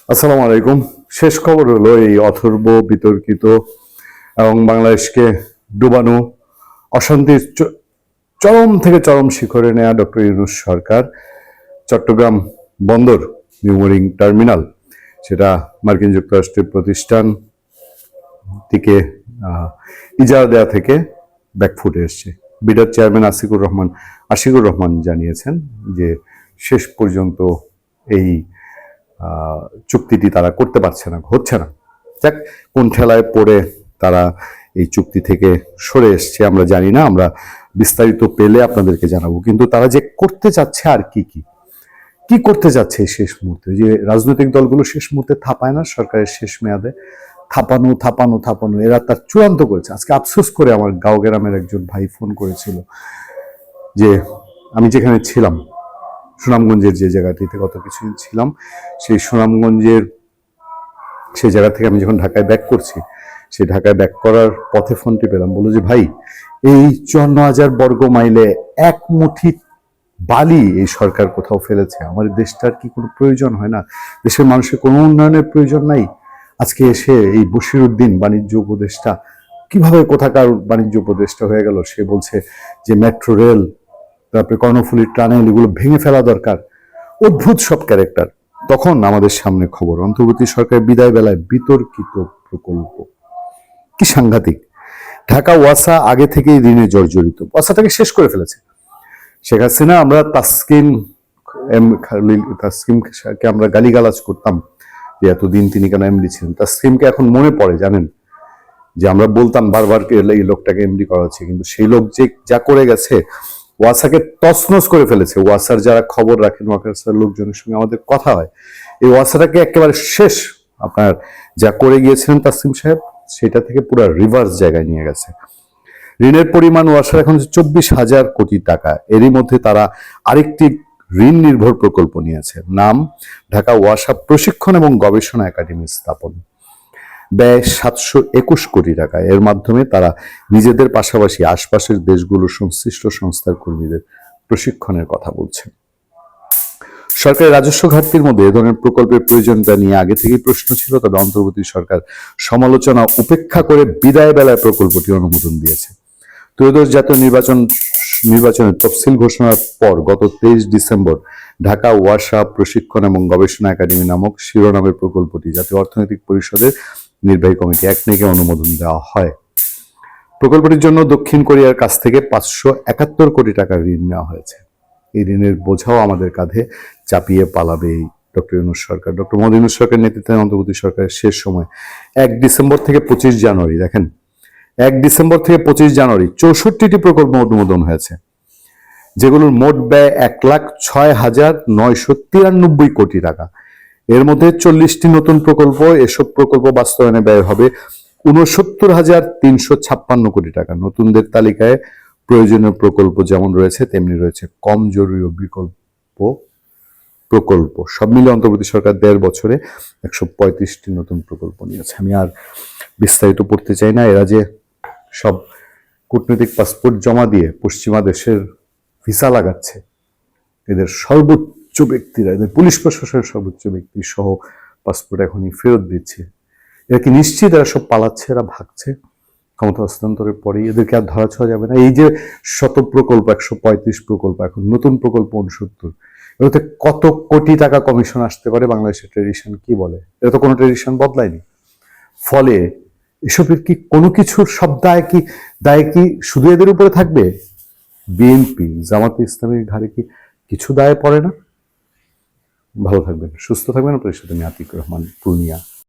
আসসালামু আলাইকুম। শেষ খবর হলো এই অথর্ব বিতর্কিত এবং বাংলাদেশকে ডুবানো অশান্তির চরম থেকে চরম শিখরে নেয়া ডক্টর ইউনূস সরকার চট্টগ্রাম বন্দর নিউমোরিং টার্মিনাল সেটা মার্কিন যুক্তরাষ্ট্রের প্রতিষ্ঠান থেকে ইজারা দেওয়া থেকে ব্যাকফুটে এসছে। বিডার চেয়ারম্যান আশিকুর রহমান জানিয়েছেন যে শেষ পর্যন্ত এই চুক্তিটি তারা করতে পারছে না, হচ্ছে না। যাক, কোন ঠেলায় পড়ে তারা এই চুক্তি থেকে সরে এসছে আমরা জানি না, আমরা বিস্তারিত পেলে আপনাদেরকে জানাবো। কিন্তু তারা যে করতে চাচ্ছে আর কি কি কি করতে চাচ্ছে শেষ মুহূর্তে, যে রাজনৈতিক দলগুলো শেষ মুহূর্তে থাপায় না সরকারের শেষ মেয়াদে, থাপানো থাপানো থাপানো, এরা তার চূড়ান্ত করেছে। আজকে আফসোস করে আমার গাঁও গ্রামের একজন ভাই ফোন করেছিল যে আমি যেখানে ছিলাম সুনামগঞ্জের যে জায়গাটিতে গত কিছুদিন ছিলাম, সেই সুনামগঞ্জের সেই জায়গা থেকে আমি যখন ঢাকায় ব্যাক করছি, সেই ঢাকায় ব্যাক করার পথে ফোনটি পেলাম, বললো যে ভাই এই 54,000 বর্গ মাইলে এক মুঠি বালি এই সরকার কোথাও ফেলেছে। আমাদের দেশটার কি কোনো প্রয়োজন হয় না? দেশের মানুষের কোনো উন্নয়নের প্রয়োজন নাই? আজকে এসে এই বশিরউদ্দিন বাণিজ্য উপদেষ্টা কিভাবে কোথাকার বাণিজ্য উপদেষ্টা হয়ে গেল, সে বলছে যে মেট্রো রেল, তারপরে কর্ণফুলীর টানেল এগুলো ভেঙে ফেলা দরকার। অদ্ভুত সব ক্যারেক্টার। তখন আমাদের সামনে খবর, অন্তর্বর্তী সরকারের বিদায় বেলায় বিতর্কিত প্রকল্প। কি সাংঘাতিক! ঢাকা ওয়াসা আগে থেকেই ঋণে জর্জরিত, ওয়াসাটাকে শেষ করে ফেলেছে শেখ হাসিনা। আমরা তাসকিমকে আমরা গালিগালাজ করতাম যে এতদিন তিনি কেন এমডি ছিলেন। তাসকিমকে এখন মনে পড়ে, জানেন, যে আমরা বলতাম বারবার এই লোকটাকে এমডি করা হচ্ছে, কিন্তু সেই লোক যে যা করে গেছে, ওয়াসাকে তছনছ করে ফেলেছে। ওয়াসার যারা খবর রাখেন, ওয়াসার লোকজনের সঙ্গে আমাদের কথা হয়, এই ওয়াসাটাকে একেবারে শেষ আপনার যা করে গিয়েছিলেন তাসকিম সাহেব, সেটা থেকে পুরো রিভার্স জায়গায় নিয়ে গেছে। ঋণের পরিমাণ ওয়াসার এখন 24,000 কোটি টাকা। এরই মধ্যে তারা আরেকটি ঋণ নির্ভর প্রকল্প নিয়েছে, নাম ঢাকা ওয়াসা প্রশিক্ষণ এবং গবেষণা একাডেমি স্থাপন। ব্যয় 721 কোটি টাকা। এর মাধ্যমে তারা নিজেদের পাশাপাশি আশপাশের দেশগুলোর সংশ্লিষ্ট সংস্থার কর্মীদের প্রশিক্ষণের কথা বলছে। সরকারের রাজস্ব ঘাটতির মধ্যে এ ধরনের প্রকল্পের প্রয়োজনীয়তা নিয়ে আগে থেকেই প্রশ্ন ছিল, তবে অন্তর্বর্তী সরকার সমালোচনা উপেক্ষা করে বিদায় বেলায় প্রকল্পটি অনুমোদন দিয়েছে। ত্রয়োদশ জাতীয় নির্বাচনের তফসিল ঘোষণার পর গত 23 ডিসেম্বর ঢাকা ওয়াসা প্রশিক্ষণ এবং গবেষণা একাডেমি নামক শিরোনামের প্রকল্পটি জাতীয় অর্থনৈতিক পরিষদের নির্বাহী কমিটি একনেকে অনুমোদন দেওয়া হয়। প্রকল্পটির জন্য দক্ষিণ কোরিয়ার কাছ থেকে 571 কোটি টাকার ঋণ নেওয়া হয়েছে। এই ঋণের বোঝাও আমাদের কাঁধে চাপিয়ে পালাবে এই ডক্টর ইউনূস সরকার। ডক্টর মোহাম্মদ ইউনূস সরকারের নেতৃত্বে অন্তর্বর্তী সরকারের শেষ সময় 1 ডিসেম্বর থেকে 25 জানুয়ারি, দেখেন 1 ডিসেম্বর থেকে 25 জানুয়ারি 64টি প্রকল্প অনুমোদন হয়েছে, যেগুলোর মোট ব্যয় 1,06,993 কোটি টাকা। এর মধ্যে 40টি নতুন প্রকল্প। এসব প্রকল্প বাস্তবায়নে ব্যয় হবে 69,356 কোটি টাকা। নতুনদের তালিকায় প্রয়োজনীয় প্রকল্প যেমন রয়েছে, তেমনি রয়েছে কম জরুরি প্রকল্প। সব মিলে অন্তর্বর্তী সরকার 1.5 বছরে 135টি নতুন প্রকল্প নিয়েছে। আমি আর বিস্তারিত পড়তে চাই না। এরা যে সব কূটনৈতিক পাসপোর্ট জমা দিয়ে পশ্চিমা দেশের ভিসা লাগাচ্ছে, এদের সর্বোচ্চ ব্যক্তিরা, এদের পুলিশ প্রশাসনের সর্বোচ্চ ব্যক্তি সহ পাসপোর্ট এখনই ফেরত দিচ্ছে। এরা কি নিশ্চিত এরা সব পালাচ্ছে, এরা ভাগছে? ক্ষমতা হস্তান্তরের পরেই এদেরকে আর ধরা ছোঁয়া যাবে না। এই যে শত প্রকল্প, 135 প্রকল্প, এখন নতুন প্রকল্প 69, এগুলোতে কত কোটি টাকা কমিশন আসতে পারে? বাংলাদেশের ট্রেডিশন কি বলে? এটা তো কোনো ট্রেডিশন বদলায়নি। ফলে এসবের কি কোনো কিছুর সব দায় কি শুধু এদের উপরে থাকবে? বিএনপি, জামাতে ইসলামীর ঘাড়ে কি কিছু দায় পড়ে না? ভালো থাকবেন, সুস্থ থাকবেন। আপনাদের সাথে আমি আতিক রহমান, পূর্ণিয়া।